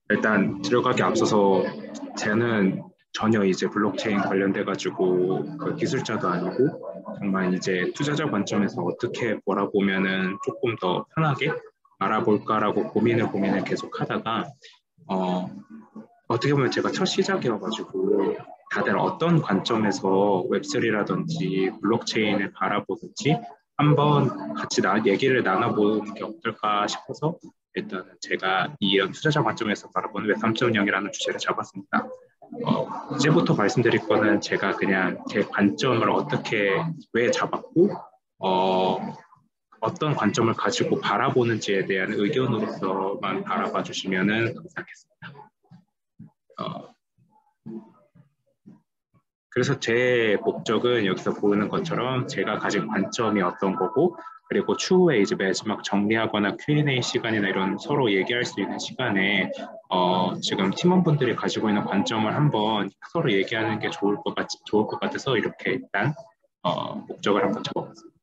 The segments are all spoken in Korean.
일단 들어가기 앞서서 저는 전혀 이제 블록체인 관련돼 가지고 그 기술자도 아니고 정말 이제 투자자 관점에서 어떻게 바라보면은 조금 더 편하게 알아볼까라고 고민을 계속 하다가 어, 어떻게 보면 제가 첫 시작이어가지고 다들 어떤 관점에서 웹3라든지 블록체인을 바라보든지 한번 같이 얘기를 나눠보는 게 어떨까 싶어서 일단 제가 이런 투자자 관점에서 바라보는 웹 3.0이라는 주제를 잡았습니다. 이제부터 말씀드릴 거는 제가 그냥 제 관점을 어떻게 왜 잡았고 어떤 관점을 가지고 바라보는지에 대한 의견으로서만 바라봐 주시면은 감사하겠습니다. 그래서 제 목적은 여기서 보이는 것처럼 제가 가진 관점이 어떤 거고 그리고 추후에 이제 마지막 정리하거나 Q&A 시간이나 이런 서로 얘기할 수 있는 시간에 지금 팀원분들이 가지고 있는 관점을 한번 서로 얘기하는 게 좋을 것 같아서 이렇게 일단 목적을 한번 잡아봤습니다.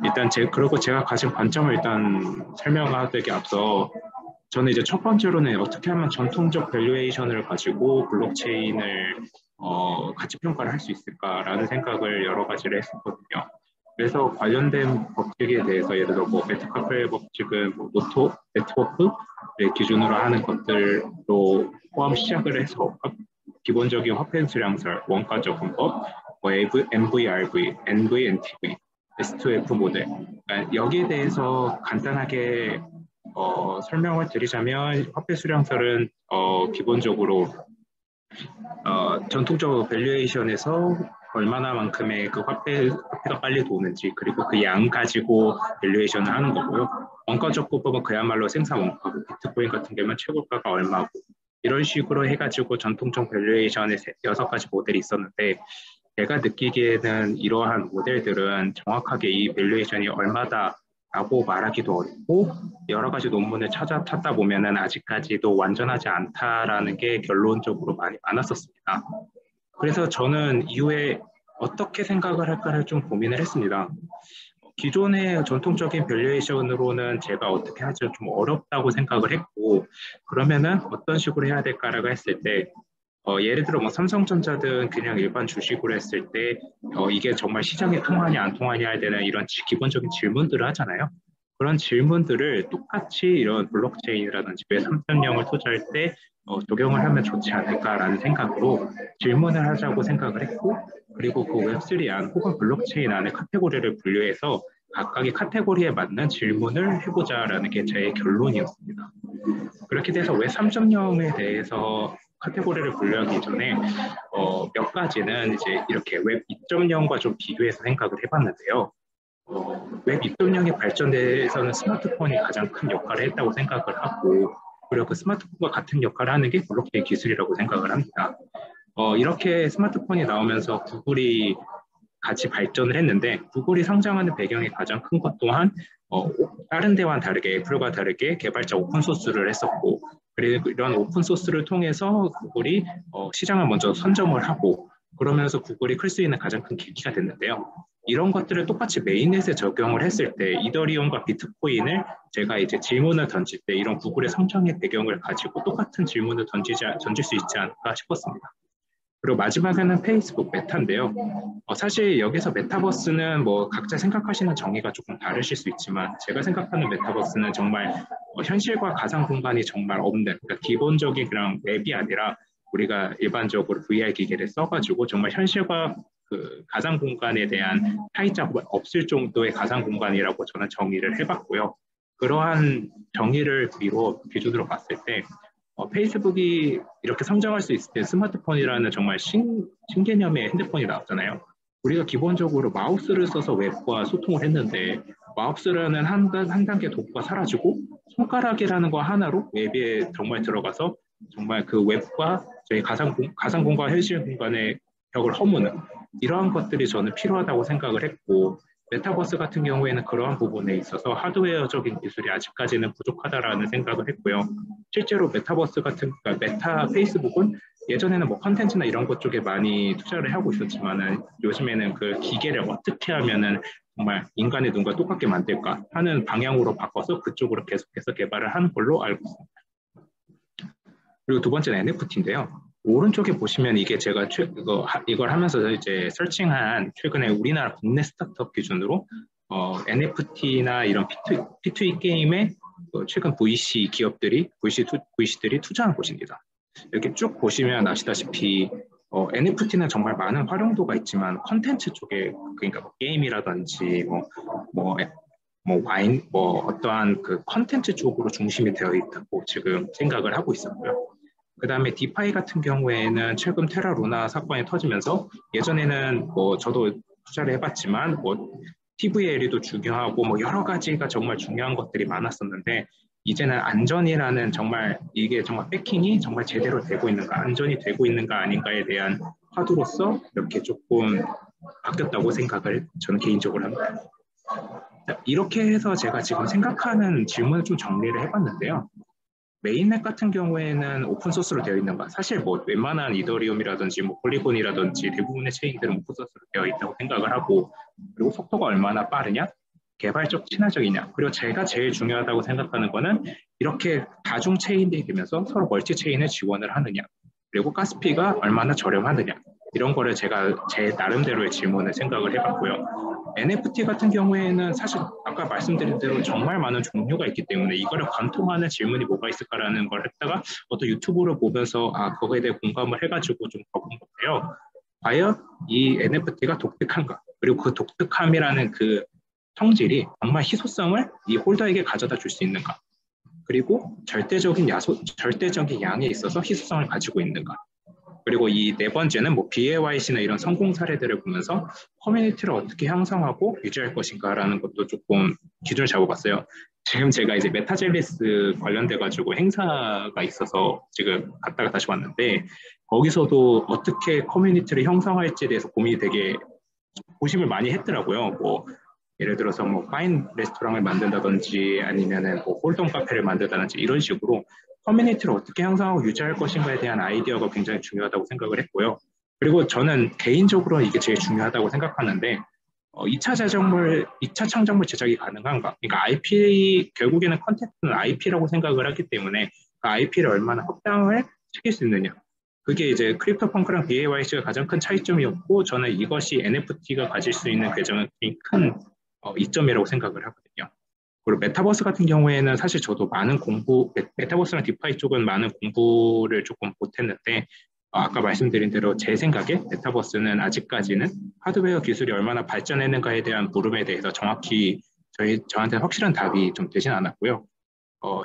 일단 그리고 제가 가진 관점을 일단 설명하기 앞서 저는 이제 첫 번째로는 어떻게 하면 전통적 밸류에이션을 가지고 블록체인을 가치 평가를 할 수 있을까라는 생각을 여러 가지를 했었거든요. 그래서 관련된 법칙에 대해서 예를 들어 뭐 메타카펠 법칙은 뭐 노트 네트워크를 기준으로 하는 것들로 포함 시작을 해서 기본적인 화폐 수량설, 원가 적응법, 뭐 MVRV, NVNTV, S2F 모델 그러니까 여기에 대해서 간단하게 설명을 드리자면 화폐 수량설은 기본적으로 전통적 밸류에이션에서 얼마나만큼의 그 화폐가 빨리 도는지 그리고 그 양 가지고 밸류에이션을 하는 거고요. 원가적 부분은 그야말로 생산 원가고 비트코인 같은 경우는 최고가가 얼마고 이런 식으로 해가지고 전통적 밸류에이션의 6가지 모델이 있었는데 제가 느끼기에는 이러한 모델들은 정확하게 이 밸류에이션이 얼마다 라고 말하기도 어렵고 여러 가지 논문을 찾다 보면은 아직까지도 완전하지 않다라는 게 결론적으로 많았었습니다. 그래서 저는 이후에 어떻게 생각을 할까를 좀 고민을 했습니다. 기존의 전통적인 밸류에이션으로는 제가 어떻게 하지 좀 어렵다고 생각을 했고 그러면은 어떤 식으로 해야 될까라고 했을 때 예를 들어 뭐 삼성전자든 그냥 일반 주식으로 했을 때 이게 정말 시장에 통하냐 안 통하냐에 대한 이런 기본적인 질문들을 하잖아요. 그런 질문들을 똑같이 이런 블록체인이라든지 웹 3.0을 투자할 때 적용을 하면 좋지 않을까라는 생각으로 질문을 하자고 생각을 했고 그리고 그 웹3 안 혹은 블록체인 안에 카테고리를 분류해서 각각의 카테고리에 맞는 질문을 해보자라는 게 제 결론이었습니다. 그렇게 돼서 웹 3.0에 대해서 카테고리를 분류하기 전에 몇 가지는 이제 이렇게 웹 2.0과 좀 비교해서 생각을 해봤는데요. 웹 2.0의 발전에서는 스마트폰이 가장 큰 역할을 했다고 생각을 하고 그리고 그 스마트폰과 같은 역할을 하는 게 블록체인 기술이라고 생각을 합니다. 이렇게 스마트폰이 나오면서 구글이 같이 발전을 했는데 구글이 성장하는 배경의 가장 큰 것 또한 다른 데와는 다르게 애플과 다르게 개발자 오픈소스를 했었고 그리고 이런 오픈소스를 통해서 구글이 시장을 먼저 선점을 하고 그러면서 구글이 클 수 있는 가장 큰 계기가 됐는데요. 이런 것들을 똑같이 메인넷에 적용을 했을 때 이더리움과 비트코인을 제가 이제 질문을 던질 때 이런 구글의 성장의 배경을 가지고 똑같은 질문을 던질 수 있지 않을까 싶었습니다. 그리고 마지막에는 페이스북 메타인데요. 사실 여기서 메타버스는 뭐 각자 생각하시는 정의가 조금 다르실 수 있지만 제가 생각하는 메타버스는 정말 현실과 가상 공간이 정말 없는 그러니까 기본적인 그냥 웹이 아니라 우리가 일반적으로 VR 기기를 써가지고 정말 현실과 그 가상 공간에 대한 차이자가 없을 정도의 가상 공간이라고 저는 정의를 해봤고요. 그러한 정의를 기준으로 봤을 때 페이스북이 이렇게 성장할 수 있을 때 스마트폰이라는 정말 신개념의 핸드폰이 나왔잖아요. 우리가 기본적으로 마우스를 써서 웹과 소통을 했는데 마우스라는 한 단계 도구가 사라지고 손가락이라는 거 하나로 웹에 정말 들어가서 정말 그 웹과 저희 가상 공간, 현실 공간의 벽을 허무는 이러한 것들이 저는 필요하다고 생각을 했고 메타버스 같은 경우에는 그러한 부분에 있어서 하드웨어적인 기술이 아직까지는 부족하다라는 생각을 했고요. 실제로 메타버스 그러니까 메타 페이스북은 예전에는 뭐 컨텐츠나 이런 것 쪽에 많이 투자를 하고 있었지만은 요즘에는 그 기계를 어떻게 하면은 정말 인간의 눈과 똑같게 만들까 하는 방향으로 바꿔서 그쪽으로 계속해서 개발을 하는 걸로 알고 있습니다. 그리고 두 번째는 NFT인데요. 오른쪽에 보시면 이게 제가 이걸 하면서 이제 설칭한 최근에 우리나라 국내 스타트업 기준으로 NFT나 이런 P2E 게임에 최근 VC 기업들이, VC들이 투자한 곳입니다. 이렇게 쭉 보시면 아시다시피 NFT는 정말 많은 활용도가 있지만 컨텐츠 쪽에, 그러니까 뭐 게임이라든지 와인, 어떠한 그 컨텐츠 쪽으로 중심이 되어 있다고 지금 생각을 하고 있었고요. 그 다음에 디파이 같은 경우에는 최근 테라 루나 사건이 터지면서 예전에는 저도 투자를 해봤지만 TVLE도 중요하고 여러 가지가 정말 중요한 것들이 많았었는데 이제는 안전이라는 이게 정말 패킹이 정말 제대로 되고 있는가, 안전이 되고 있는가 아닌가에 대한 화두로서 이렇게 조금 바뀌었다고 생각을 저는 개인적으로 합니다. 이렇게 해서 제가 지금 생각하는 질문을 좀 정리를 해봤는데요. 메인넷 같은 경우에는 오픈소스로 되어 있는가? 사실 웬만한 이더리움이라든지 폴리곤이라든지 대부분의 체인들은 오픈소스로 되어 있다고 생각을 하고, 그리고 속도가 얼마나 빠르냐? 개발적 친화적이냐? 그리고 제가 제일 중요하다고 생각하는 거는 이렇게 다중 체인들이 되면서 서로 멀티 체인을 지원을 하느냐? 그리고 가스피가 얼마나 저렴하느냐? 이런 거를 제가 제 나름대로의 질문을 생각을 해봤고요. NFT 같은 경우에는 사실 아까 말씀드린 대로 정말 많은 종류가 있기 때문에 이거를 관통하는 질문이 뭐가 있을까라는 걸 했다가 어떤 유튜브를 보면서 그거에 대해 공감을 해가지고 좀 적은 건데요. 과연 이 NFT가 독특한가? 그리고 그 독특함이라는 그 성질이 정말 희소성을 이 홀더에게 가져다 줄 수 있는가? 그리고 절대적인 양에 있어서 희소성을 가지고 있는가? 그리고 이 네 번째는 BAYC나 이런 성공 사례들을 보면서 커뮤니티를 어떻게 형성하고 유지할 것인가라는 것도 조금 기준을 잡아봤어요. 지금 제가 이제 메타젤리스 관련돼가지고 행사가 있어서 지금 갔다가 다시 왔는데 거기서도 어떻게 커뮤니티를 형성할지에 대해서 고민이 되게 고심을 많이 했더라고요. 예를 들어서 파인 레스토랑을 만든다든지 아니면은 홀덤 카페를 만든다든지 이런 식으로 커뮤니티를 어떻게 형성하고 유지할 것인가에 대한 아이디어가 굉장히 중요하다고 생각을 했고요. 그리고 저는 개인적으로 이게 제일 중요하다고 생각하는데 2차 창작물 제작이 가능한가? 그러니까 결국에는 컨텐츠는 IP라고 생각을 하기 때문에 그 IP를 얼마나 확장을 시킬 수 있느냐. 그게 이제 크립토펑크랑 BAYC가 가장 큰 차이점이었고 저는 이것이 NFT가 가질 수 있는 굉장히 큰 이점이라고 생각을 하거든요. 그리고 메타버스 같은 경우에는 사실 저도 메타버스랑 디파이 쪽은 많은 공부를 조금 못했는데 아까 말씀드린 대로 제 생각에 메타버스는 아직까지는 하드웨어 기술이 얼마나 발전했는가에 대한 물음에 대해서 정확히 저한테 확실한 답이 좀 되진 않았고요.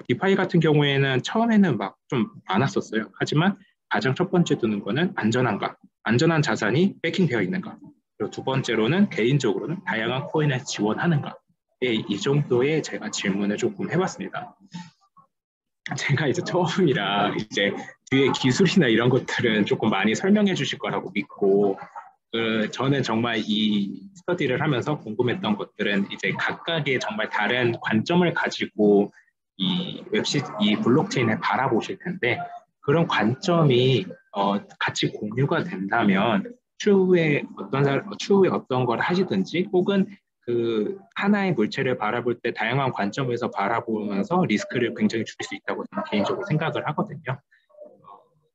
디파이 같은 경우에는 처음에는 좀 많았었어요. 하지만 가장 첫 번째 두는 거는 안전한가, 안전한 자산이 베이킹되어 있는가, 그리고 두 번째로는 개인적으로는 다양한 코인을 지원하는가. 이 정도의 제가 질문을 조금 해봤습니다. 제가 이제 처음이라 이제 뒤에 기술이나 이런 것들은 조금 많이 설명해 주실 거라고 믿고 저는 정말 이 스터디를 하면서 궁금했던 것들은 이제 각각의 정말 다른 관점을 가지고 이 블록체인을 바라보실 텐데 그런 관점이 같이 공유가 된다면 추후에 어떤 걸 하시든지 혹은 그 하나의 물체를 바라볼 때 다양한 관점에서 바라보면서 리스크를 굉장히 줄일 수 있다고 저는 개인적으로 생각을 하거든요.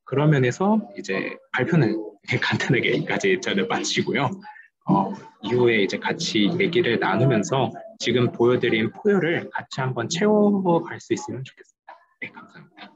그런 면에서 이제 발표는 간단하게 여기까지 저는 마치고요. 이후에 이제 같이 얘기를 나누면서 지금 보여드린 포열을 같이 한번 채워갈 수 있으면 좋겠습니다. 네, 감사합니다.